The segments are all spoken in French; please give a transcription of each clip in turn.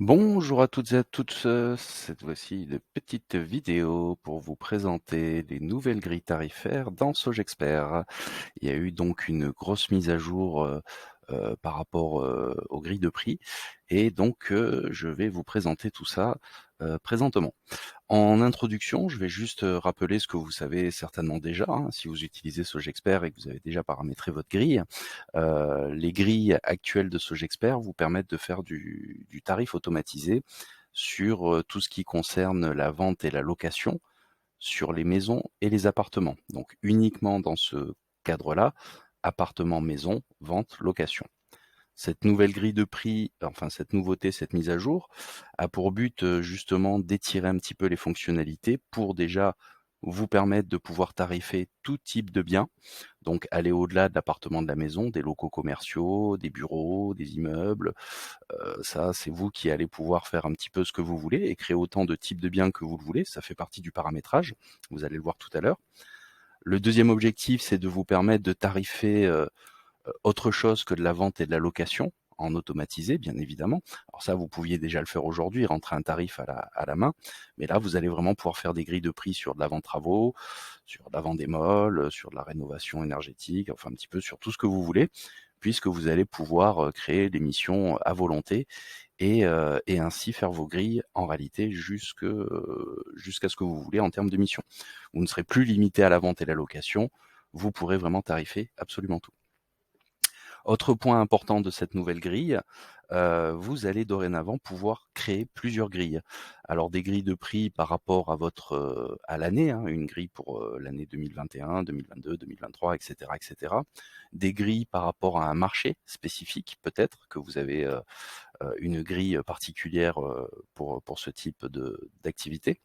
Bonjour à toutes et à tous, cette fois-ci une petite vidéo pour vous présenter les nouvelles grilles tarifaires dans Sogexpert. Il y a eu donc une grosse mise à jour par rapport aux grilles de prix et donc je vais vous présenter tout ça présentement. En introduction, je vais juste rappeler ce que vous savez certainement déjà, hein, si vous utilisez Sogexpert et que vous avez déjà paramétré votre grille. Les grilles actuelles de Sogexpert vous permettent de faire du tarif automatisé sur tout ce qui concerne la vente et la location sur les maisons et les appartements. Donc uniquement dans ce cadre-là, appartement, maison, vente, location. Cette nouvelle grille de prix, enfin cette nouveauté, cette mise à jour, a pour but justement d'étirer un petit peu les fonctionnalités pour déjà vous permettre de pouvoir tarifer tout type de biens, donc aller au-delà de l'appartement, de la maison, des locaux commerciaux, des bureaux, des immeubles. Ça, c'est vous qui allez pouvoir faire un petit peu ce que vous voulez et créer autant de types de biens que vous le voulez. Ça fait partie du paramétrage, vous allez le voir tout à l'heure. Le deuxième objectif, c'est de vous permettre de tarifer autre chose que de la vente et de la location, en automatisé, bien évidemment. Alors ça, vous pouviez déjà le faire aujourd'hui, rentrer un tarif à la main, mais là, vous allez vraiment pouvoir faire des grilles de prix sur de la vente travaux, sur de la vente des molles, sur de la rénovation énergétique, enfin un petit peu sur tout ce que vous voulez, puisque vous allez pouvoir créer des missions à volonté et ainsi faire vos grilles en réalité jusqu'à ce que vous voulez en termes de missions. Vous ne serez plus limité à la vente et la location, vous pourrez vraiment tarifer absolument tout. Autre point important de cette nouvelle grille, vous allez dorénavant pouvoir créer plusieurs grilles. Alors des grilles de prix par rapport à votre à l'année, hein, une grille pour l'année 2021, 2022, 2023, etc., etc. Des grilles par rapport à un marché spécifique, peut-être que vous avez une grille particulière pour ce type d'activité.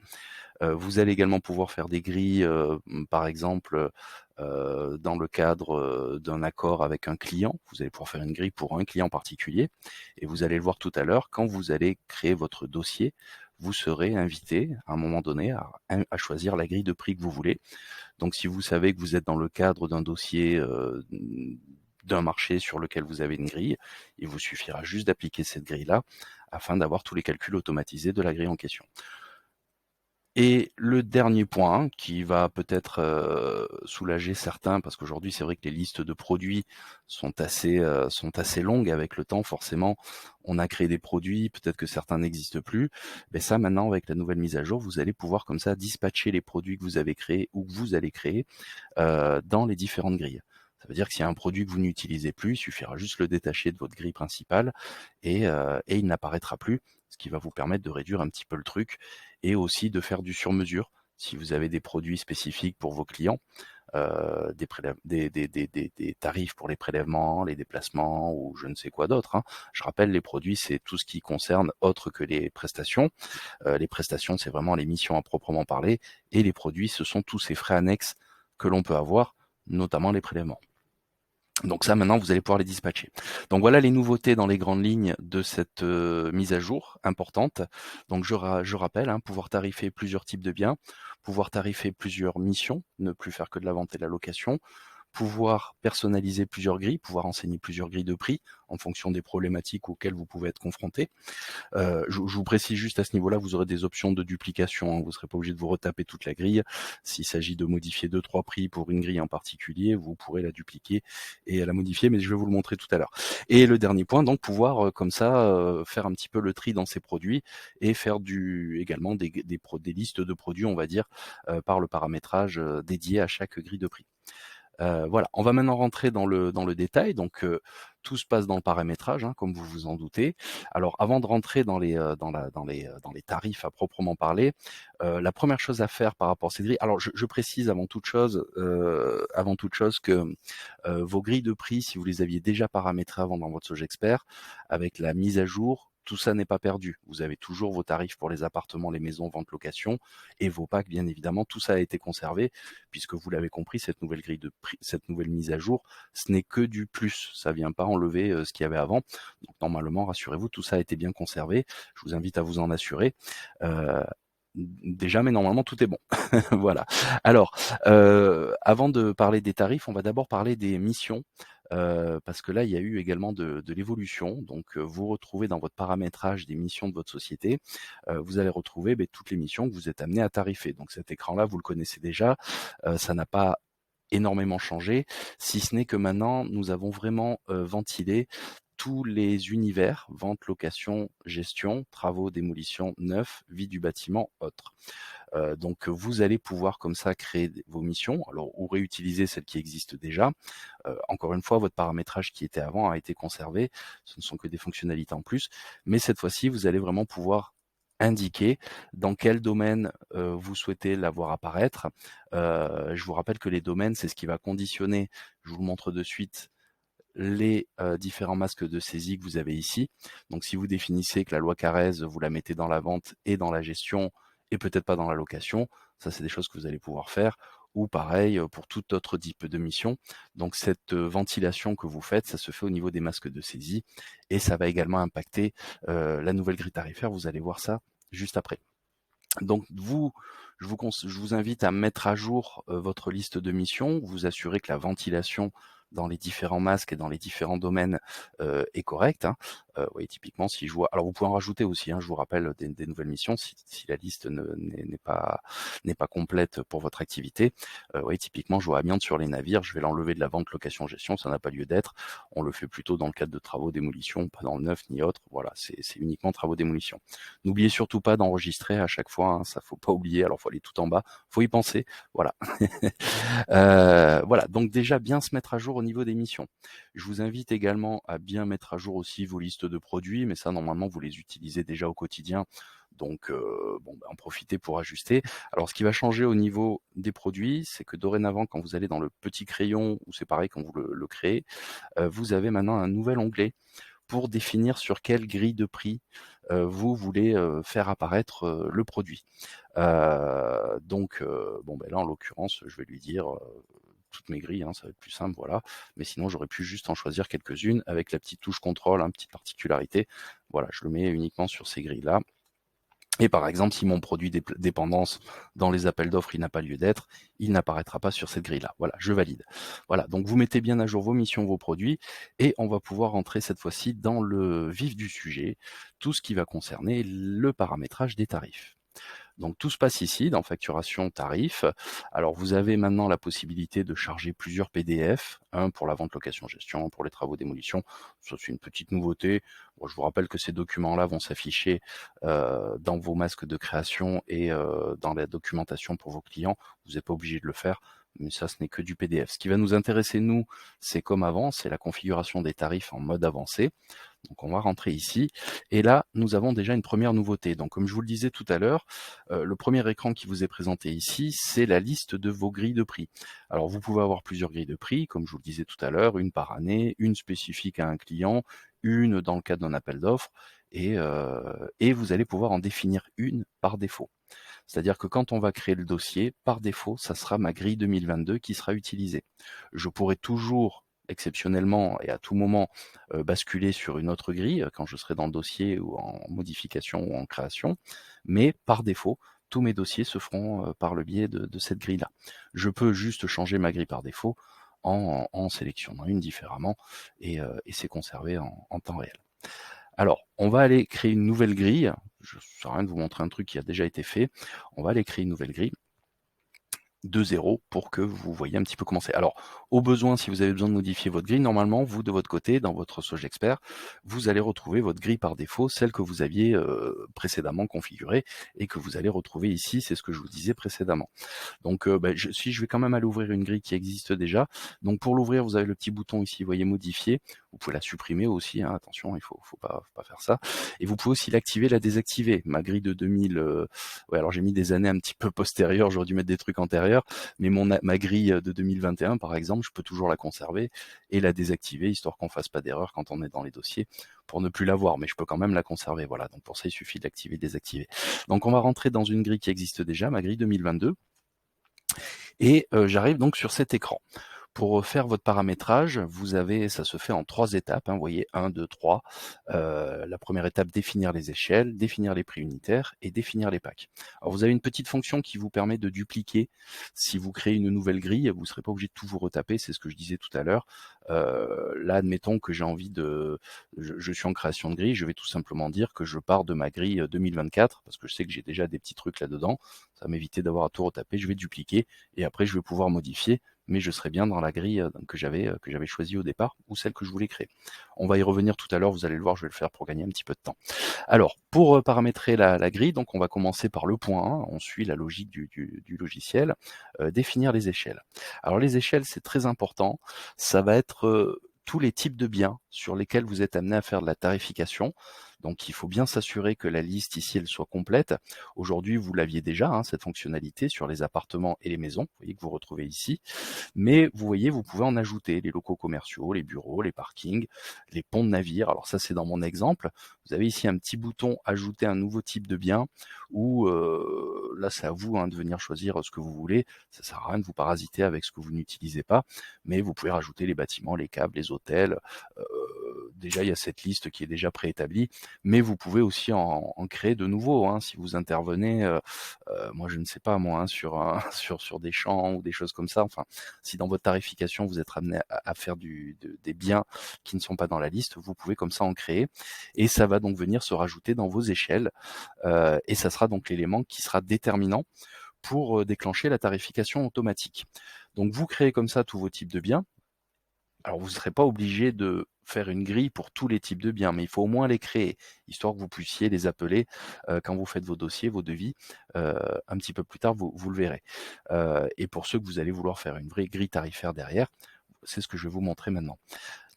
Vous allez également pouvoir faire des grilles, par exemple, dans le cadre d'un accord avec un client. Vous allez pouvoir faire une grille pour un client particulier et vous allez le voir tout à l'heure, quand vous allez créer votre dossier, vous serez invité à un moment donné à choisir la grille de prix que vous voulez. Donc si vous savez que vous êtes dans le cadre d'un dossier d'un marché sur lequel vous avez une grille, il vous suffira juste d'appliquer cette grille-là afin d'avoir tous les calculs automatisés de la grille en question. Et le dernier point qui va peut-être soulager certains, parce qu'aujourd'hui c'est vrai que les listes de produits sont assez longues avec le temps, forcément on a créé des produits, peut-être que certains n'existent plus, mais ça maintenant avec la nouvelle mise à jour, vous allez pouvoir comme ça dispatcher les produits que vous avez créés ou que vous allez créer dans les différentes grilles. Ça veut dire que s'il y a un produit que vous n'utilisez plus, il suffira juste le détacher de votre grille principale et il n'apparaîtra plus, ce qui va vous permettre de réduire un petit peu le truc et aussi de faire du sur-mesure. Si vous avez des produits spécifiques pour vos clients, des tarifs pour les prélèvements, les déplacements ou je ne sais quoi d'autre, hein. Je rappelle, les produits, c'est tout ce qui concerne autre que les prestations. Les prestations, c'est vraiment les missions à proprement parler et les produits, ce sont tous ces frais annexes que l'on peut avoir, notamment les prélèvements. Donc ça, maintenant, vous allez pouvoir les dispatcher. Donc voilà les nouveautés dans les grandes lignes de cette mise à jour importante. Donc je rappelle, hein, pouvoir tarifer plusieurs types de biens, pouvoir tarifer plusieurs missions, ne plus faire que de la vente et de la location, pouvoir personnaliser plusieurs grilles, pouvoir enseigner plusieurs grilles de prix en fonction des problématiques auxquelles vous pouvez être confronté. Je vous précise juste à ce niveau-là, vous aurez des options de duplication, hein, vous ne serez pas obligé de vous retaper toute la grille. S'il s'agit de modifier 2-3 prix pour une grille en particulier, vous pourrez la dupliquer et la modifier, mais je vais vous le montrer tout à l'heure. Et le dernier point, donc pouvoir comme ça faire un petit peu le tri dans ces produits et faire également des listes de produits, on va dire, par le paramétrage dédié à chaque grille de prix. Voilà, on va maintenant rentrer dans le détail. Donc tout se passe dans le paramétrage, hein, comme vous vous en doutez. Alors avant de rentrer dans les tarifs à proprement parler, la première chose à faire par rapport à ces grilles. Alors je précise avant toute chose que vos grilles de prix, si vous les aviez déjà paramétrées avant dans votre Sogexpert, avec la mise à jour, tout ça n'est pas perdu. Vous avez toujours vos tarifs pour les appartements, les maisons, vente, location et vos packs, bien évidemment. Tout ça a été conservé puisque vous l'avez compris, cette nouvelle grille de prix, cette nouvelle mise à jour, ce n'est que du plus. Ça vient pas enlever ce qu'il y avait avant. Donc normalement, rassurez-vous, tout ça a été bien conservé. Je vous invite à vous en assurer. Euh, Déjà, mais normalement tout est bon. Voilà. Alors, avant de parler des tarifs, on va d'abord parler des missions. parce que là, il y a eu également de l'évolution. Donc, vous retrouvez dans votre paramétrage des missions de votre société, vous allez retrouver toutes les missions que vous êtes amené à tarifer. Donc cet écran-là, vous le connaissez déjà, ça n'a pas énormément changé, si ce n'est que maintenant, nous avons vraiment ventilé tous les univers, vente, location, gestion, travaux, démolition, neuf, vie du bâtiment, autres. Donc vous allez pouvoir comme ça créer vos missions, alors ou réutiliser celles qui existent déjà. Encore une fois, votre paramétrage qui était avant a été conservé, ce ne sont que des fonctionnalités en plus, mais cette fois-ci, vous allez vraiment pouvoir indiquer dans quel domaine vous souhaitez la voir apparaître. Je vous rappelle que les domaines, c'est ce qui va conditionner, je vous le montre de suite, les différents masques de saisie que vous avez ici. Donc si vous définissez que la loi Carrez, vous la mettez dans la vente et dans la gestion, et peut-être pas dans la location, ça c'est des choses que vous allez pouvoir faire, ou pareil pour tout autre type de mission. Donc cette ventilation que vous faites, ça se fait au niveau des masques de saisie, et ça va également impacter la nouvelle grille tarifaire, vous allez voir ça juste après. Donc je vous invite à mettre à jour votre liste de missions, vous assurer que la ventilation dans les différents masques et dans les différents domaines est correcte. Oui, typiquement, si je vois, alors vous pouvez en rajouter aussi. Je vous rappelle des nouvelles missions si la liste n'est pas complète pour votre activité. Oui, typiquement, je vois amiante sur les navires. Je vais l'enlever de la vente, location, gestion. Ça n'a pas lieu d'être. On le fait plutôt dans le cadre de travaux démolition, pas dans le neuf ni autre. Voilà, c'est uniquement travaux démolition. N'oubliez surtout pas d'enregistrer à chaque fois. Ça faut pas oublier. Alors faut aller tout en bas. Faut y penser. Voilà. Voilà, donc déjà bien se mettre à jour au niveau des missions. Je vous invite également à bien mettre à jour aussi vos listes de produits, mais ça normalement vous les utilisez déjà au quotidien, donc en profitez pour ajuster. Alors ce qui va changer au niveau des produits, c'est que dorénavant quand vous allez dans le petit crayon, ou c'est pareil quand vous le créez, vous avez maintenant un nouvel onglet pour définir sur quelle grille de prix vous voulez faire apparaître le produit. Donc là en l'occurrence, je vais lui dire toutes mes grilles, ça va être plus simple, voilà. Mais sinon, j'aurais pu juste en choisir quelques-unes avec la petite touche contrôle, petite particularité. Voilà, je le mets uniquement sur ces grilles-là. Et par exemple, si mon produit dépendance dans les appels d'offres, il n'a pas lieu d'être, il n'apparaîtra pas sur cette grille-là. Voilà, je valide. Voilà, donc vous mettez bien à jour vos missions, vos produits, et on va pouvoir entrer cette fois-ci dans le vif du sujet, tout ce qui va concerner le paramétrage des tarifs. Donc tout se passe ici dans facturation tarif. Alors vous avez maintenant la possibilité de charger plusieurs PDF, un pour la vente, location, gestion, un pour les travaux, démolition. Ça c'est une petite nouveauté. Bon, je vous rappelle que ces documents-là vont s'afficher dans vos masques de création et dans la documentation pour vos clients. Vous n'êtes pas obligé de le faire, mais ça ce n'est que du PDF. Ce qui va nous intéresser nous, c'est comme avant, c'est la configuration des tarifs en mode avancé. Donc on va rentrer ici, et là nous avons déjà une première nouveauté. Donc comme je vous le disais tout à l'heure, le premier écran qui vous est présenté ici, c'est la liste de vos grilles de prix. Alors vous pouvez avoir plusieurs grilles de prix, comme je vous le disais tout à l'heure, une par année, une spécifique à un client, une dans le cadre d'un appel d'offres, et vous allez pouvoir en définir une par défaut. C'est-à-dire que quand on va créer le dossier, par défaut, ça sera ma grille 2022 qui sera utilisée. Je pourrai toujours exceptionnellement et à tout moment basculer sur une autre grille quand je serai dans le dossier ou en modification ou en création, mais par défaut, tous mes dossiers se feront par le biais de cette grille-là. Je peux juste changer ma grille par défaut en sélectionnant une différemment, et c'est conservé en temps réel. Alors, on va aller créer une nouvelle grille. Je ne sers à rien de vous montrer un truc qui a déjà été fait. On va aller créer une nouvelle grille de 0 pour que vous voyez un petit peu comment c'est. Alors, au besoin, si vous avez besoin de modifier votre grille, normalement, vous, de votre côté, dans votre SogeExpert, vous allez retrouver votre grille par défaut, celle que vous aviez précédemment configurée et que vous allez retrouver ici, c'est ce que je vous disais précédemment. Donc, si je vais quand même aller ouvrir une grille qui existe déjà. Donc, pour l'ouvrir, vous avez le petit bouton ici, vous voyez, modifier. Vous pouvez la supprimer aussi, attention, il faut pas faire ça. Et vous pouvez aussi l'activer, la désactiver. Ma grille de 2000, alors j'ai mis des années un petit peu postérieures, j'aurais dû mettre des trucs antérieurs, mais ma grille de 2021, par exemple, je peux toujours la conserver et la désactiver, histoire qu'on fasse pas d'erreur quand on est dans les dossiers, pour ne plus la voir, mais je peux quand même la conserver. Voilà, donc pour ça, il suffit d'activer, désactiver. Donc on va rentrer dans une grille qui existe déjà, ma grille 2022, et j'arrive donc sur cet écran. Pour faire votre paramétrage, vous avez, ça se fait en 3 étapes, hein, vous voyez 1, 2, 3. La première étape, définir les échelles, définir les prix unitaires et définir les packs. Alors vous avez une petite fonction qui vous permet de dupliquer. Si vous créez une nouvelle grille, vous ne serez pas obligé de tout vous retaper, c'est ce que je disais tout à l'heure. Là, admettons que j'ai envie de... Je suis en création de grille, je vais tout simplement dire que je pars de ma grille 2024, parce que je sais que j'ai déjà des petits trucs là-dedans, ça va m'éviter d'avoir à tout retaper, je vais dupliquer, et après je vais pouvoir modifier, mais je serai bien dans la grille que j'avais choisie au départ, ou celle que je voulais créer. On va y revenir tout à l'heure, vous allez le voir, je vais le faire pour gagner un petit peu de temps. Alors, pour paramétrer la grille, donc on va commencer par le point 1, on suit la logique du logiciel, définir les échelles. Alors les échelles, c'est très important, ça va être tous les types de biens sur lesquels vous êtes amené à faire de la tarification. Donc il faut bien s'assurer que la liste ici, elle soit complète. Aujourd'hui, vous l'aviez déjà, hein, cette fonctionnalité sur les appartements et les maisons, vous voyez que vous retrouvez ici. Mais vous voyez, vous pouvez en ajouter, les locaux commerciaux, les bureaux, les parkings, les ponts de navires. Alors ça, c'est dans mon exemple. Vous avez ici un petit bouton « Ajouter un nouveau type de bien » où là, c'est à vous de venir choisir ce que vous voulez. Ça sert à rien de vous parasiter avec ce que vous n'utilisez pas, mais vous pouvez rajouter les bâtiments, les câbles, les hôtels. Déjà, il y a cette liste qui est déjà préétablie, mais vous pouvez aussi en créer de nouveaux. Si vous intervenez, moi je ne sais pas moi, sur des champs ou des choses comme ça. Enfin, si dans votre tarification vous êtes amené à faire des biens qui ne sont pas dans la liste, vous pouvez comme ça en créer, et ça va donc venir se rajouter dans vos échelles, et ça sera donc l'élément qui sera déterminant pour déclencher la tarification automatique. Donc vous créez comme ça tous vos types de biens. Alors vous ne serez pas obligé de faire une grille pour tous les types de biens, mais il faut au moins les créer, histoire que vous puissiez les appeler quand vous faites vos dossiers, vos devis. Un petit peu plus tard, vous le verrez. Et pour ceux que vous allez vouloir faire une vraie grille tarifaire derrière, c'est ce que je vais vous montrer maintenant.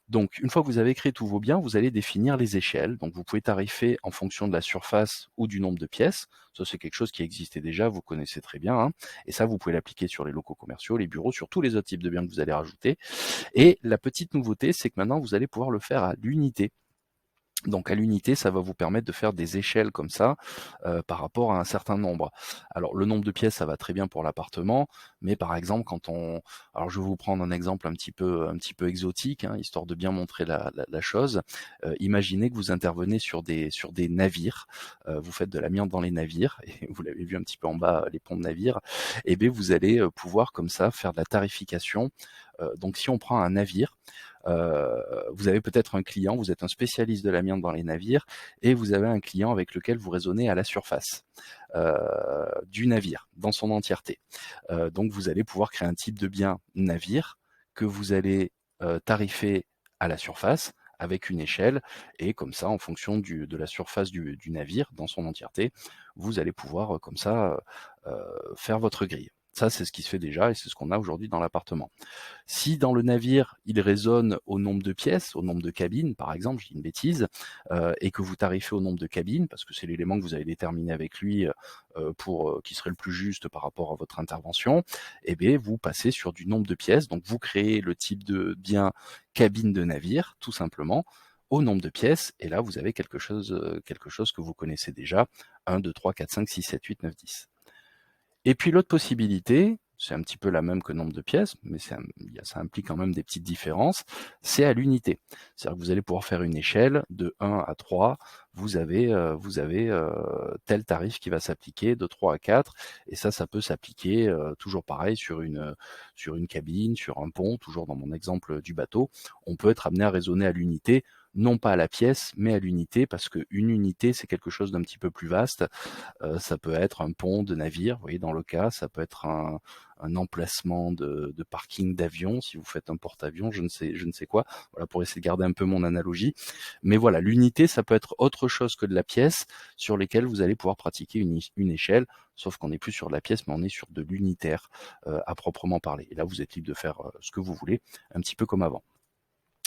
Donc, une fois que vous avez créé tous vos biens, vous allez définir les échelles. Donc, vous pouvez tarifer en fonction de la surface ou du nombre de pièces. Ça, c'est quelque chose qui existait déjà, vous connaissez très bien. Et ça, vous pouvez l'appliquer sur les locaux commerciaux, les bureaux, sur tous les autres types de biens que vous allez rajouter. Et la petite nouveauté, c'est que maintenant, vous allez pouvoir le faire à l'unité. Donc à l'unité, ça va vous permettre de faire des échelles comme ça par rapport à un certain nombre. Alors le nombre de pièces, ça va très bien pour l'appartement, mais par exemple alors je vais vous prendre un exemple un petit peu exotique, histoire de bien montrer la chose. Imaginez que vous intervenez sur des navires, vous faites de l'amiante dans les navires, et vous l'avez vu un petit peu en bas, les ponts de navires. Et bien vous allez pouvoir comme ça faire de la tarification. Donc si on prend un navire, vous avez peut-être un client, vous êtes un spécialiste de l'amiante dans les navires, et vous avez un client avec lequel vous raisonnez à la surface du navire, dans son entièreté. Donc vous allez pouvoir créer un type de bien navire que vous allez tarifer à la surface, avec une échelle, et comme ça, en fonction de la surface du navire, dans son entièreté, vous allez pouvoir comme ça faire votre grille. Ça, c'est ce qui se fait déjà, et c'est ce qu'on a aujourd'hui dans l'appartement. Si dans le navire, il raisonne au nombre de pièces, au nombre de cabines, par exemple, je dis une bêtise, et que vous tarifez au nombre de cabines, parce que c'est l'élément que vous avez déterminé avec lui qui serait le plus juste par rapport à votre intervention, eh bien, vous passez sur du nombre de pièces. Donc, vous créez le type de bien cabine de navire, tout simplement, au nombre de pièces, et là, vous avez quelque chose que vous connaissez déjà, 1, 2, 3, 4, 5, 6, 7, 8, 9, 10. Et puis l'autre possibilité, c'est un petit peu la même que nombre de pièces, mais ça implique quand même des petites différences, c'est à l'unité. C'est-à-dire que vous allez pouvoir faire une échelle de 1 à 3, vous avez tel tarif qui va s'appliquer, de 3 à 4, et ça peut s'appliquer toujours pareil sur une cabine, sur un pont, toujours dans mon exemple du bateau. On peut être amené à raisonner à l'unité, non pas à la pièce, mais à l'unité, parce qu'une unité, c'est quelque chose d'un petit peu plus vaste. Ça peut être un pont de navire, vous voyez, dans le cas, ça peut être un emplacement de parking d'avion, si vous faites un porte-avions, je ne sais quoi, voilà, pour essayer de garder un peu mon analogie. Mais voilà, l'unité, ça peut être autre chose que de la pièce, sur lesquelles vous allez pouvoir pratiquer une échelle, sauf qu'on n'est plus sur de la pièce, mais on est sur de l'unitaire à proprement parler. Et là, vous êtes libre de faire ce que vous voulez, un petit peu comme avant.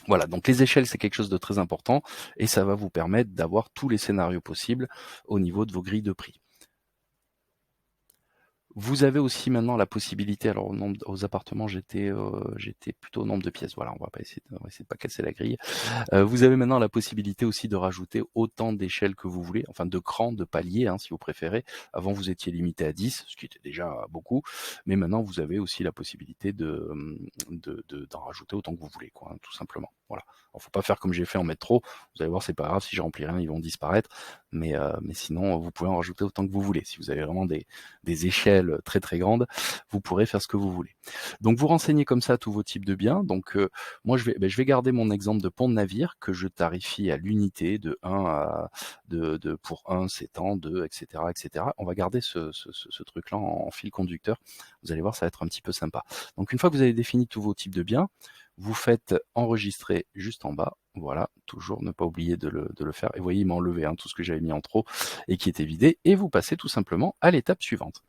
Voilà, donc les échelles, c'est quelque chose de très important, et ça va vous permettre d'avoir tous les scénarios possibles au niveau de vos grilles de prix. Vous avez aussi maintenant la possibilité, alors aux appartements j'étais plutôt au nombre de pièces, voilà, on va essayer de pas casser la grille. Vous avez maintenant la possibilité aussi de rajouter autant d'échelles que vous voulez, enfin de crans, de paliers, hein, si vous préférez. Avant, vous étiez limité à 10, ce qui était déjà beaucoup, mais maintenant, vous avez aussi la possibilité d'en rajouter autant que vous voulez, quoi, hein, tout simplement. Voilà. Alors, faut pas faire comme j'ai fait en mettre trop. Vous allez voir, c'est pas grave, si j'ai rempli rien, ils vont disparaître. Mais sinon, vous pouvez en rajouter autant que vous voulez. Si vous avez vraiment des échelles très très grandes, vous pourrez faire ce que vous voulez. Donc, vous renseignez comme ça tous vos types de biens. Donc, moi, je vais garder mon exemple de pont de navire que je tarifie à l'unité de 1 à pour 1, c'est tant, 2, etc., etc. On va garder ce truc-là en fil conducteur. Vous allez voir, ça va être un petit peu sympa. Donc, une fois que vous avez défini tous vos types de biens, vous faites enregistrer juste en bas. Voilà, toujours ne pas oublier de le faire. Et vous voyez, il m'a enlevé hein, tout ce que j'avais mis en trop et qui était vidé. Et vous passez tout simplement à l'étape suivante.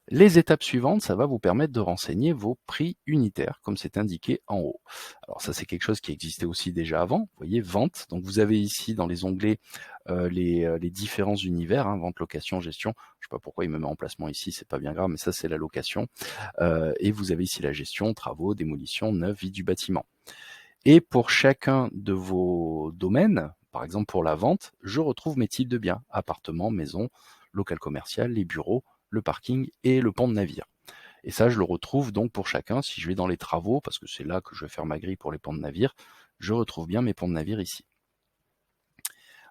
Les étapes suivantes, ça va vous permettre de renseigner vos prix unitaires, comme c'est indiqué en haut. Alors ça, c'est quelque chose qui existait aussi déjà avant. Vous voyez, vente. Donc vous avez ici dans les onglets les différents univers, hein, vente, location, gestion. Je sais pas pourquoi il me met en placement ici, c'est pas bien grave, mais ça c'est la location. Et vous avez ici la gestion, travaux, démolition, neuf, vie du bâtiment. Et pour chacun de vos domaines, par exemple pour la vente, je retrouve mes types de biens, appartements, maisons, local commercial, les bureaux, le parking et le pont de navire. Et ça, je le retrouve donc pour chacun. Si je vais dans les travaux, parce que c'est là que je vais faire ma grille pour les ponts de navire, je retrouve bien mes ponts de navire ici.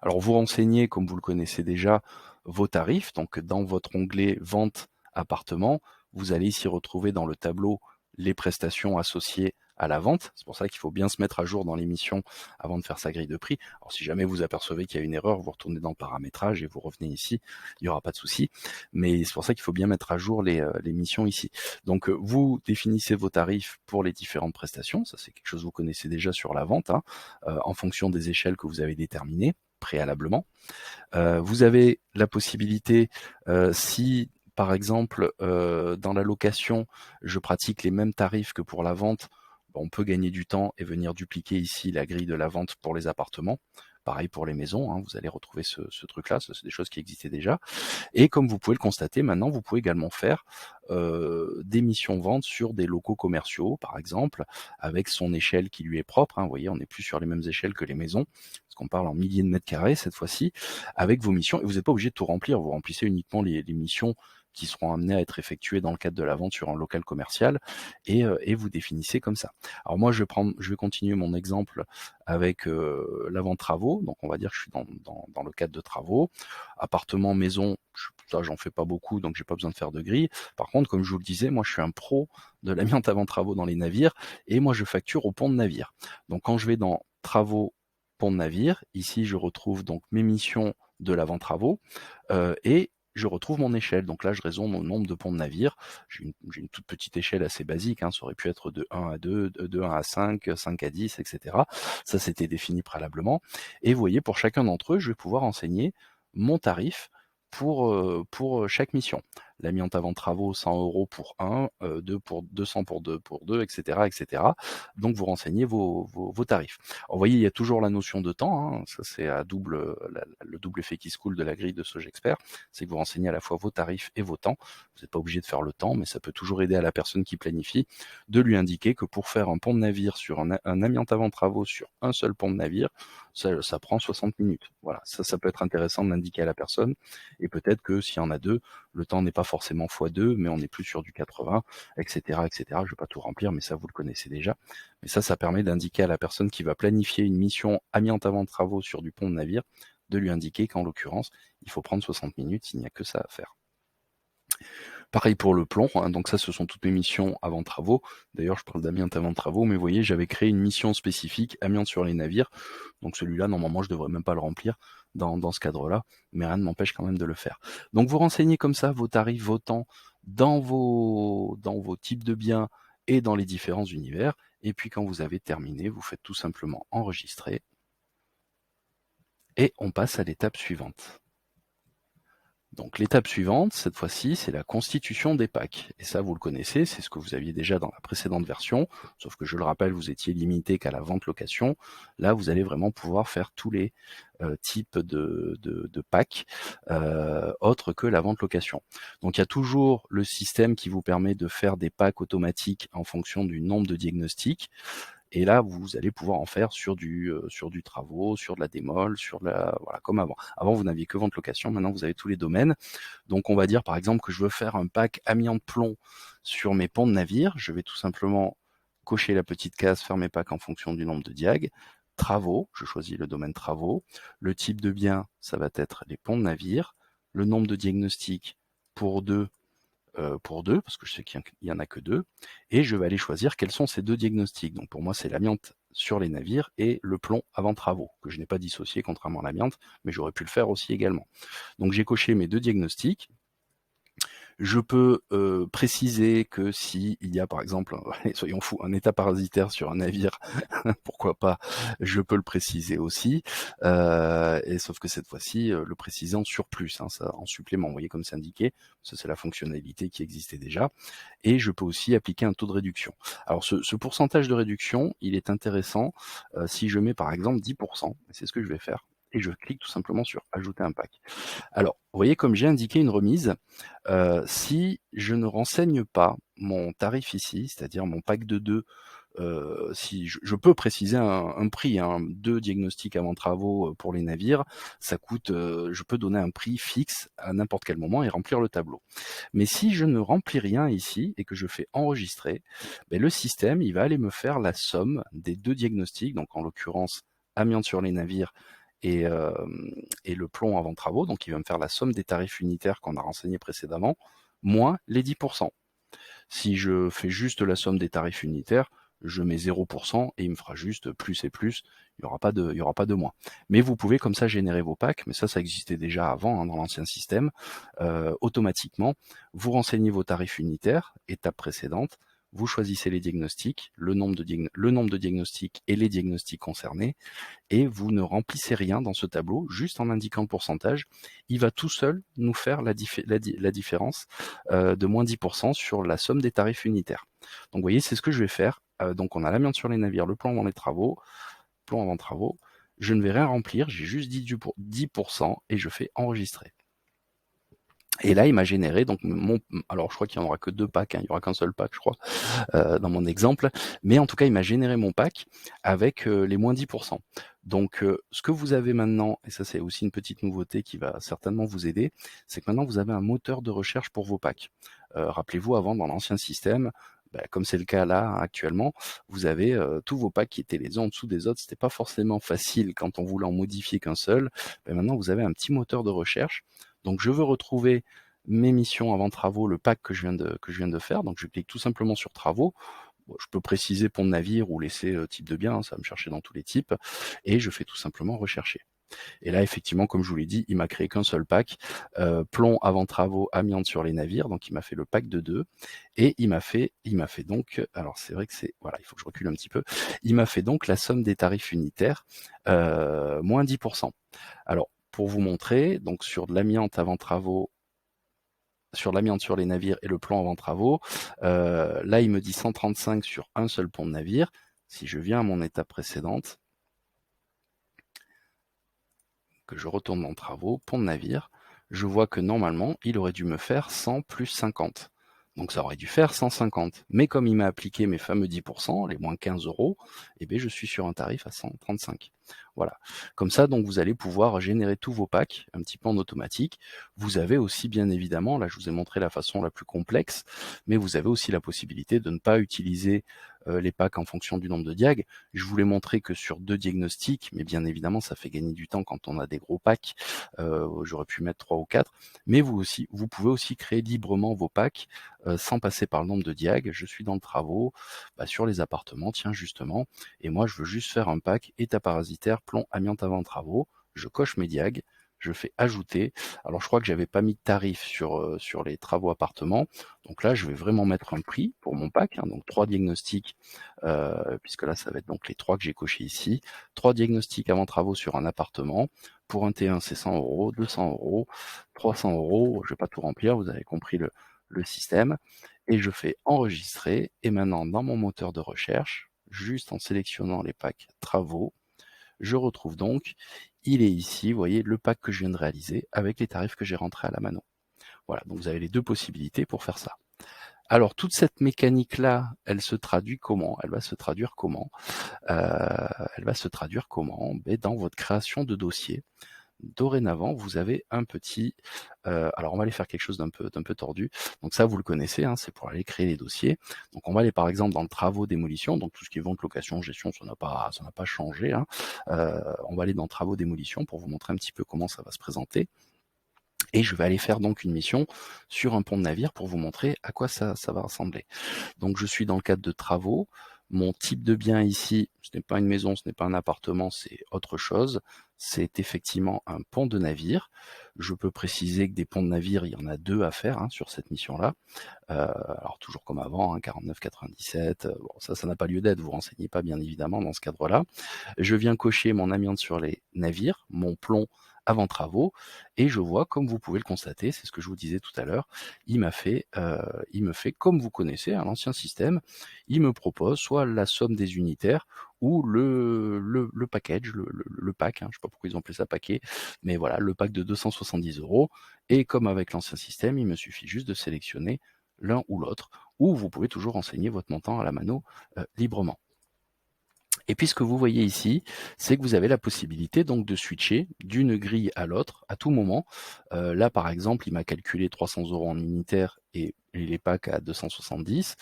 Alors vous renseignez, comme vous le connaissez déjà, vos tarifs. Donc dans votre onglet Vente appartement, vous allez ici retrouver dans le tableau les prestations associées à la vente. C'est pour ça qu'il faut bien se mettre à jour dans l'émission avant de faire sa grille de prix. Alors si jamais vous apercevez qu'il y a une erreur, vous retournez dans le paramétrage et vous revenez ici, il n'y aura pas de souci. Mais c'est pour ça qu'il faut bien mettre à jour les missions ici. Donc vous définissez vos tarifs pour les différentes prestations. Ça c'est quelque chose que vous connaissez déjà sur la vente, hein, en fonction des échelles que vous avez déterminées préalablement. Vous avez la possibilité, si par exemple dans la location, je pratique les mêmes tarifs que pour la vente, on peut gagner du temps et venir dupliquer ici la grille de la vente pour les appartements. Pareil pour les maisons, hein, vous allez retrouver ce truc-là, c'est des choses qui existaient déjà. Et comme vous pouvez le constater, maintenant vous pouvez également faire des missions vente sur des locaux commerciaux, par exemple, avec son échelle qui lui est propre. Hein, vous voyez, on n'est plus sur les mêmes échelles que les maisons, parce qu'on parle en milliers de mètres carrés cette fois-ci, avec vos missions. Et vous n'êtes pas obligé de tout remplir, vous remplissez uniquement les missions qui seront amenées à être effectuées dans le cadre de la vente sur un local commercial, et vous définissez comme ça. Alors moi, je vais continuer mon exemple avec la vente travaux. Donc on va dire que je suis dans le cadre de travaux. Appartement, maison, ça j'en fais pas beaucoup, donc j'ai pas besoin de faire de grille. Par contre, comme je vous le disais, moi je suis un pro de l'amiante avant travaux dans les navires, et moi je facture au pont de navire. Donc quand je vais dans travaux, pont de navire, ici je retrouve donc mes missions de l'avant-travaux, et je retrouve mon échelle. Donc là, je raisonne au nombre de ponts de navire. J'ai une toute petite échelle assez basique, hein. Ça aurait pu être de 1 à 2, de 1 à 5, 5 à 10, etc. Ça, c'était défini préalablement. Et vous voyez, pour chacun d'entre eux, je vais pouvoir enseigner mon tarif pour chaque mission. L'amiante avant travaux, 100 euros pour 1, 2 pour 200 pour 2, etc., etc. Donc vous renseignez vos tarifs. Alors, vous voyez, il y a toujours la notion de temps, hein. Ça c'est le double effet qui se coule de la grille de SogeExpert, c'est que vous renseignez à la fois vos tarifs et vos temps. Vous n'êtes pas obligé de faire le temps, mais ça peut toujours aider à la personne qui planifie de lui indiquer que pour faire un pont de navire sur un amiante avant travaux sur un seul pont de navire, ça prend 60 minutes. Voilà, ça peut être intéressant de l'indiquer à la personne, et peut-être que s'il y en a deux, le temps n'est pas forcément x2, mais on est plus sur du 80, etc., etc. Je vais pas tout remplir, mais ça vous le connaissez déjà. Mais ça permet d'indiquer à la personne qui va planifier une mission amiante avant travaux sur du pont de navire, de lui indiquer qu'en l'occurrence, il faut prendre 60 minutes, il n'y a que ça à faire. Pareil pour le plomb, hein, donc ça ce sont toutes mes missions avant travaux. D'ailleurs je parle d'amiante avant travaux, mais vous voyez j'avais créé une mission spécifique, amiante sur les navires, donc celui-là normalement je devrais même pas le remplir dans ce cadre-là, mais rien ne m'empêche quand même de le faire. Donc vous renseignez comme ça vos tarifs, vos temps dans vos types de biens et dans les différents univers, et puis quand vous avez terminé, vous faites tout simplement enregistrer, et on passe à l'étape suivante. Donc l'étape suivante, cette fois-ci, c'est la constitution des packs. Et ça, vous le connaissez, c'est ce que vous aviez déjà dans la précédente version, sauf que je le rappelle, vous étiez limité qu'à la vente-location. Là, vous allez vraiment pouvoir faire tous les types de packs autres que la vente-location. Donc il y a toujours le système qui vous permet de faire des packs automatiques en fonction du nombre de diagnostics. Et là, vous allez pouvoir en faire sur du travaux, sur de la démol, voilà, comme avant. Avant, vous n'aviez que vente location, maintenant vous avez tous les domaines. Donc on va dire par exemple que je veux faire un pack amiante-plomb sur mes ponts de navire. Je vais tout simplement cocher la petite case, faire mes packs en fonction du nombre de diag. Travaux, je choisis le domaine travaux. Le type de bien, ça va être les ponts de navire. Le nombre de diagnostics pour deux, parce que je sais qu'il n'y en a que 2, et je vais aller choisir quels sont ces 2 diagnostics. Donc pour moi, c'est l'amiante sur les navires et le plomb avant travaux, que je n'ai pas dissocié contrairement à l'amiante, mais j'aurais pu le faire aussi également. Donc j'ai coché mes 2 diagnostics. Je peux préciser que s'il y a par exemple, soyons fous, un état parasitaire sur un navire, pourquoi pas, je peux le préciser aussi, et sauf que cette fois-ci, le préciser en surplus, ça, en supplément, vous voyez comme c'est indiqué, ça c'est la fonctionnalité qui existait déjà, et je peux aussi appliquer un taux de réduction. Alors ce pourcentage de réduction, il est intéressant si je mets par exemple 10%, c'est ce que je vais faire, et je clique tout simplement sur ajouter un pack. Alors, vous voyez, comme j'ai indiqué une remise, si je ne renseigne pas mon tarif ici, c'est-à-dire mon pack de 2, si je peux préciser un prix, 2 diagnostics avant travaux pour les navires, ça coûte, je peux donner un prix fixe à n'importe quel moment et remplir le tableau. Mais si je ne remplis rien ici et que je fais enregistrer, ben le système, il va aller me faire la somme des 2 diagnostics, donc en l'occurrence amiante sur les navires et, et le plomb avant travaux, donc il va me faire la somme des tarifs unitaires qu'on a renseignés précédemment, moins les 10%. Si je fais juste la somme des tarifs unitaires, je mets 0% et il me fera juste plus et plus, il n'y aura pas de moins. Mais vous pouvez comme ça générer vos packs, mais ça existait déjà avant dans l'ancien système, automatiquement. Vous renseignez vos tarifs unitaires, étape précédente, vous choisissez les diagnostics, le nombre de diagnostics et les diagnostics concernés, et vous ne remplissez rien dans ce tableau, juste en indiquant le pourcentage. Il va tout seul nous faire la différence de moins 10% sur la somme des tarifs unitaires. Donc vous voyez, c'est ce que je vais faire. Donc on a l'amiante sur les navires, le plan avant les travaux, plan avant travaux. Je ne vais rien remplir, j'ai juste dit 10% et je fais enregistrer. Et là, il m'a généré, donc alors je crois qu'il n'y en aura que 2 packs, il n'y aura qu'un seul pack, je crois, dans mon exemple, mais en tout cas, il m'a généré mon pack avec les moins 10%. Donc, ce que vous avez maintenant, et ça c'est aussi une petite nouveauté qui va certainement vous aider, c'est que maintenant vous avez un moteur de recherche pour vos packs. Rappelez-vous, avant, dans l'ancien système, comme c'est le cas là actuellement, vous avez tous vos packs qui étaient les uns en dessous des autres. C'était pas forcément facile quand on voulait en modifier qu'un seul. Maintenant, vous avez un petit moteur de recherche. Donc, je veux retrouver mes missions avant travaux, le pack que je viens de faire. Donc, je clique tout simplement sur travaux. Bon, je peux préciser pont de navire ou laisser type de bien, ça va me chercher dans tous les types. Et je fais tout simplement rechercher. Et là, effectivement, comme je vous l'ai dit, il m'a créé qu'un seul pack, plomb avant travaux, amiante sur les navires, donc il m'a fait le pack de 2, et il m'a fait donc, alors c'est vrai que c'est, voilà, il faut que je recule un petit peu, il m'a fait donc la somme des tarifs unitaires, moins 10%. Alors, pour vous montrer, donc sur de l'amiante avant travaux, sur l'amiante sur les navires et le plomb avant travaux, là il me dit 135 sur un seul pont de navire. Si je viens à mon étape précédente, que je retourne dans travaux, pont de navire, je vois que normalement, il aurait dû me faire 100 plus 50. Donc ça aurait dû faire 150. Mais comme il m'a appliqué mes fameux 10%, les moins 15 euros, eh bien je suis sur un tarif à 135. Voilà. Comme ça, donc vous allez pouvoir générer tous vos packs un petit peu en automatique. Vous avez aussi, bien évidemment, là je vous ai montré la façon la plus complexe, mais vous avez aussi la possibilité de ne pas utiliser les packs en fonction du nombre de diag. Je voulais montrer que sur 2 diagnostics, mais bien évidemment, ça fait gagner du temps quand on a des gros packs. J'aurais pu mettre 3 ou 4, mais vous pouvez aussi créer librement vos packs sans passer par le nombre de diag. Je suis dans le travaux, sur les appartements, tiens, justement, et moi, je veux juste faire un pack état parasitaire, plomb, amiante avant travaux. Je coche mes diag, je fais ajouter. Alors je crois que j'avais pas mis de tarif sur les travaux appartements, donc là je vais vraiment mettre un prix pour mon pack, hein, donc 3 diagnostics, puisque là ça va être donc les 3 que j'ai cochés ici. 3 diagnostics avant travaux sur un appartement. Pour un T1 c'est 100 €, 200 €, 300 €, je vais pas tout remplir, vous avez compris le système. Et je fais enregistrer, et maintenant dans mon moteur de recherche, juste en sélectionnant les packs travaux, je retrouve donc, il est ici, vous voyez, le pack que je viens de réaliser avec les tarifs que j'ai rentrés à la mano. Voilà, donc vous avez les deux possibilités pour faire ça. Alors toute cette mécanique-là, elle se traduit comment? Elle va se traduire comment? Elle va se traduire comment? Ben, dans votre création de dossier. Dorénavant, vous avez un petit, alors on va aller faire quelque chose d'un peu tordu. Donc ça, vous le connaissez, hein, c'est pour aller créer les dossiers. Donc on va aller par exemple dans le travaux démolition, donc tout ce qui est vente, location, gestion, ça n'a pas changé, hein. On va aller dans travaux démolition pour vous montrer un petit peu comment ça va se présenter. Et je vais aller faire donc une mission sur un pont de navire pour vous montrer à quoi ça va ressembler. Donc je suis dans le cadre de travaux. Mon type de bien ici, ce n'est pas une maison, ce n'est pas un appartement, c'est autre chose. C'est effectivement un pont de navire. Je peux préciser que des ponts de navire, il y en a 2 à faire, hein, sur cette mission-là. Alors toujours comme avant, hein, 49,97. Bon, ça n'a pas lieu d'être, vous renseignez pas bien évidemment dans ce cadre-là. Je viens cocher mon amiante sur les navires, mon plomb avant travaux, et je vois, comme vous pouvez le constater, c'est ce que je vous disais tout à l'heure, il me fait comme vous connaissez, hein, l'ancien système, il me propose soit la somme des unitaires ou le package, le pack, hein, je sais pas pourquoi ils ont appelé ça paquet, mais voilà, le pack de 270 €, et comme avec l'ancien système, il me suffit juste de sélectionner l'un ou l'autre, ou vous pouvez toujours renseigner votre montant à la mano librement. Et puis ce que vous voyez ici, c'est que vous avez la possibilité donc de switcher d'une grille à l'autre à tout moment. Là par exemple, il m'a calculé 300 € en unitaire et les packs à 270.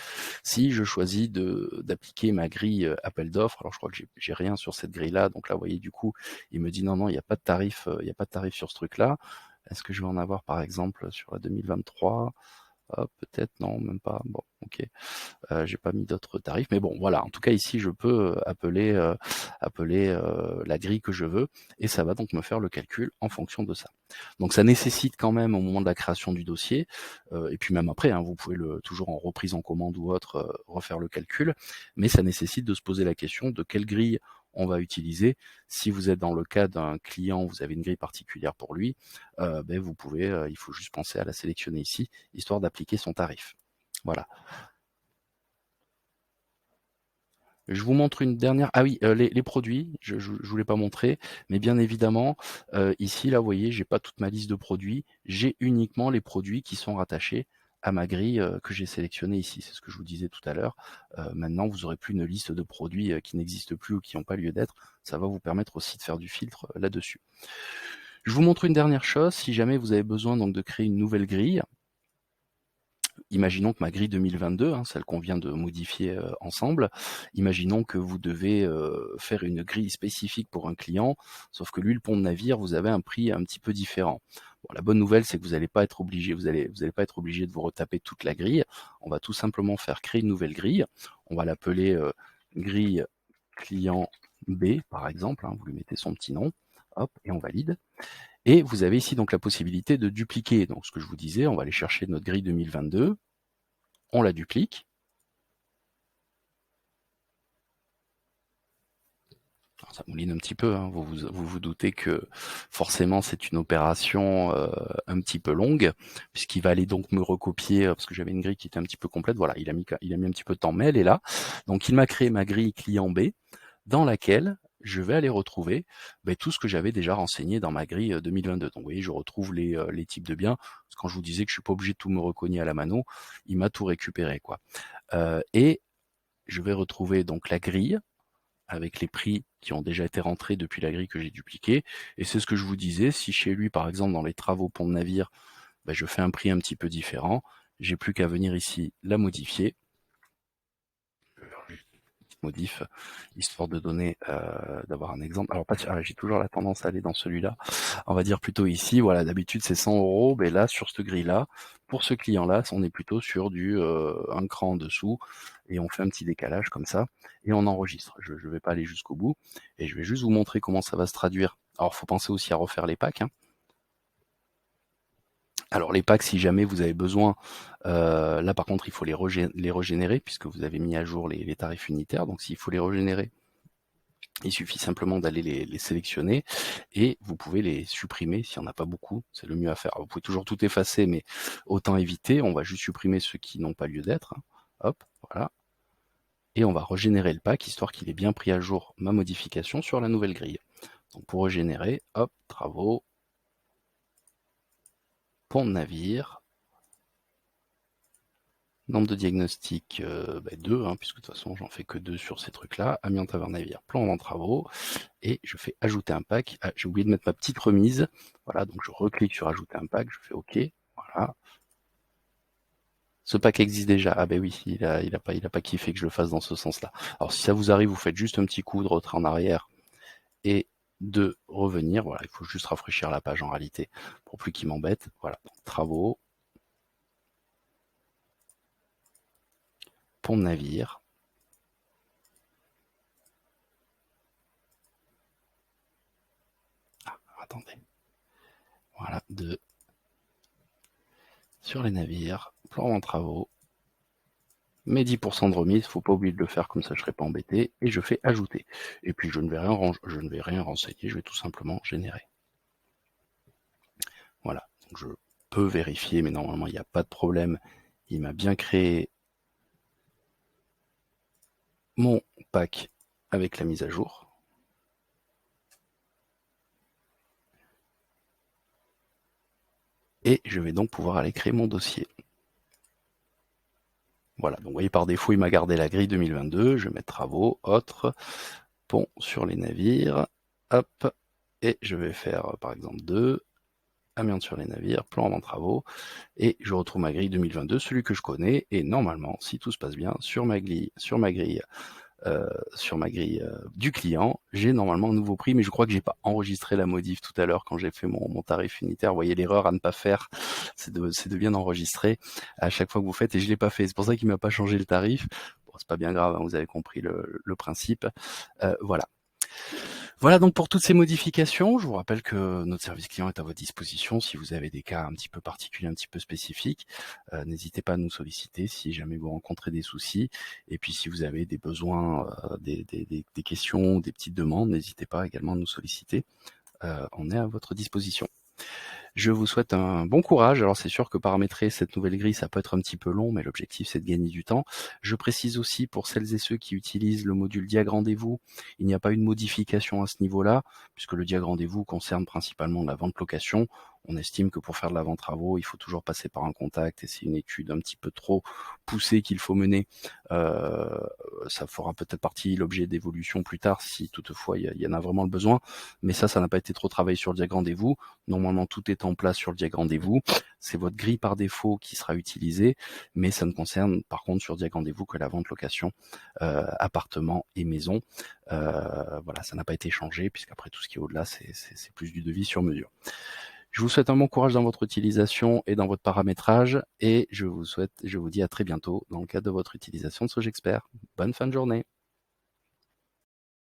Si je choisis d'appliquer ma grille appel d'offres, alors je crois que j'ai rien sur cette grille-là, donc là vous voyez du coup, il me dit non, il n'y a pas de tarif, il n'y a pas de tarif sur ce truc-là. Est-ce que je vais en avoir par exemple sur la 2023? Peut-être, non, même pas. Bon, ok. J'ai pas mis d'autres tarifs, mais bon, voilà. En tout cas, ici, je peux appeler la grille que je veux, et ça va donc me faire le calcul en fonction de ça. Donc, ça nécessite quand même au moment de la création du dossier, et puis même après, hein, vous pouvez toujours en reprise en commande ou autre refaire le calcul, mais ça nécessite de se poser la question de quelle grille on va utiliser. Si vous êtes dans le cas d'un client, vous avez une grille particulière pour lui, ben vous pouvez, il faut juste penser à la sélectionner ici, histoire d'appliquer son tarif. Voilà. Je vous montre une dernière. Ah oui, les produits, je voulais pas montrer, mais bien évidemment, ici, là, vous voyez, j'ai pas toute ma liste de produits, j'ai uniquement les produits qui sont rattachés à ma grille que j'ai sélectionnée ici. C'est ce que je vous disais tout à l'heure. Maintenant, vous aurez plus une liste de produits qui n'existent plus ou qui n'ont pas lieu d'être. Ça va vous permettre aussi de faire du filtre là-dessus. Je vous montre une dernière chose. Si jamais vous avez besoin donc de créer une nouvelle grille, imaginons que ma grille 2022, hein, celle qu'on vient de modifier ensemble, imaginons que vous devez faire une grille spécifique pour un client, sauf que lui, le pont de navire, vous avez un prix un petit peu différent. Bon, la bonne nouvelle, c'est que vous n'allez pas être obligé, vous allez pas être obligé de vous retaper toute la grille. On va tout simplement faire créer une nouvelle grille. On va l'appeler grille client B, par exemple, hein, vous lui mettez son petit nom, hop, et on valide. Et vous avez ici donc la possibilité de dupliquer. Donc ce que je vous disais, on va aller chercher notre grille 2022, on la duplique. Alors, ça mouline un petit peu, hein. Vous doutez que forcément c'est une opération un petit peu longue, puisqu'il va aller donc me recopier, parce que j'avais une grille qui était un petit peu complète, voilà, il a mis un petit peu de temps, mais elle est là. Donc il m'a créé ma grille client B, dans laquelle je vais aller retrouver tout ce que j'avais déjà renseigné dans ma grille 2022. Donc vous voyez, je retrouve les types de biens. Parce que quand je vous disais que je suis pas obligé de tout me recogner à la mano, il m'a tout récupéré, quoi. Et je vais retrouver donc la grille avec les prix qui ont déjà été rentrés depuis la grille que j'ai dupliquée. Et c'est ce que je vous disais, si chez lui, par exemple, dans les travaux pont de navire, je fais un prix un petit peu différent, j'ai plus qu'à venir ici la modifier. Modif, histoire de donner, d'avoir un exemple. Alors j'ai toujours la tendance à aller dans celui-là. On va dire plutôt ici, voilà, d'habitude c'est 100 €, mais là, sur cette grille-là, pour ce client-là, on est plutôt sur du un cran en dessous, et on fait un petit décalage comme ça, et on enregistre. Je vais pas aller jusqu'au bout, et je vais juste vous montrer comment ça va se traduire. Alors, faut penser aussi à refaire les packs, hein. Alors les packs, si jamais vous avez besoin, là par contre il faut les régénérer puisque vous avez mis à jour les tarifs unitaires. Donc s'il faut les régénérer, il suffit simplement d'aller les sélectionner et vous pouvez les supprimer s'il n'y en a pas beaucoup, c'est le mieux à faire. Alors, vous pouvez toujours tout effacer, mais autant éviter. On va juste supprimer ceux qui n'ont pas lieu d'être. Hop, voilà. Et on va régénérer le pack, histoire qu'il ait bien pris à jour ma modification sur la nouvelle grille. Donc pour régénérer, hop, travaux, pont de navire, nombre de diagnostics 2, puisque de toute façon j'en fais que 2 sur ces trucs-là, amiante taverne navire, plan en travaux, et je fais ajouter un pack. Ah, j'ai oublié de mettre ma petite remise, voilà, donc je reclique sur ajouter un pack, je fais OK, voilà. Ce pack existe déjà. Ah ben oui, il a pas kiffé que je le fasse dans ce sens-là. Alors si ça vous arrive, vous faites juste un petit coup de retrait en arrière et de revenir. Voilà, il faut juste rafraîchir la page en réalité pour plus qu'il m'embête. Voilà, donc, travaux, pont de navire. Ah, attendez. Voilà, sur les navires, plan en travaux. Mes 10% de remise, faut pas oublier de le faire, comme ça je serai pas embêté, et je fais ajouter. Et puis je ne vais rien renseigner, je vais tout simplement générer. Voilà, donc je peux vérifier, mais normalement il n'y a pas de problème. Il m'a bien créé mon pack avec la mise à jour. Et je vais donc pouvoir aller créer mon dossier. Voilà, donc vous voyez par défaut il m'a gardé la grille 2022, je vais mettre travaux, autres, pont sur les navires, hop, et je vais faire par exemple 2, amiante sur les navires, plan en travaux, et je retrouve ma grille 2022, celui que je connais, et normalement, si tout se passe bien, sur ma grille du client, j'ai normalement un nouveau prix, mais je crois que j'ai pas enregistré la modif tout à l'heure quand j'ai fait mon tarif unitaire. Vous voyez l'erreur à ne pas faire, c'est de bien enregistrer à chaque fois que vous faites, et je l'ai pas fait. C'est pour ça qu'il m'a pas changé le tarif. Bon, c'est pas bien grave, vous avez compris le principe. Voilà. Voilà donc pour toutes ces modifications. Je vous rappelle que notre service client est à votre disposition si vous avez des cas un petit peu particuliers, un petit peu spécifiques. N'hésitez pas à nous solliciter si jamais vous rencontrez des soucis. Et puis si vous avez des besoins, des questions, des petites demandes, n'hésitez pas également à nous solliciter. On est à votre disposition. Je vous souhaite un bon courage. Alors c'est sûr que paramétrer cette nouvelle grille, ça peut être un petit peu long, mais l'objectif c'est de gagner du temps. Je précise aussi pour celles et ceux qui utilisent le module Diag Rendez-vous, il n'y a pas une modification à ce niveau-là, puisque le Diag Rendez-vous concerne principalement la vente-location. On estime que pour faire de la vente travaux, il faut toujours passer par un contact et c'est une étude un petit peu trop poussée qu'il faut mener. Ça fera peut-être partie l'objet d'évolution plus tard si toutefois il y en a vraiment le besoin. Mais ça n'a pas été trop travaillé sur le Diag Rendez-vous. Normalement, tout est en place sur le Diag Rendez-vous. C'est votre grille par défaut qui sera utilisée, mais ça ne concerne par contre sur Diag Rendez-vous que la vente location, appartement et maison. Voilà, ça n'a pas été changé, puisqu'après tout ce qui est au-delà, c'est plus du devis sur mesure. Je vous souhaite un bon courage dans votre utilisation et dans votre paramétrage, et je vous dis à très bientôt dans le cadre de votre utilisation de Sogexpert. Bonne fin de journée.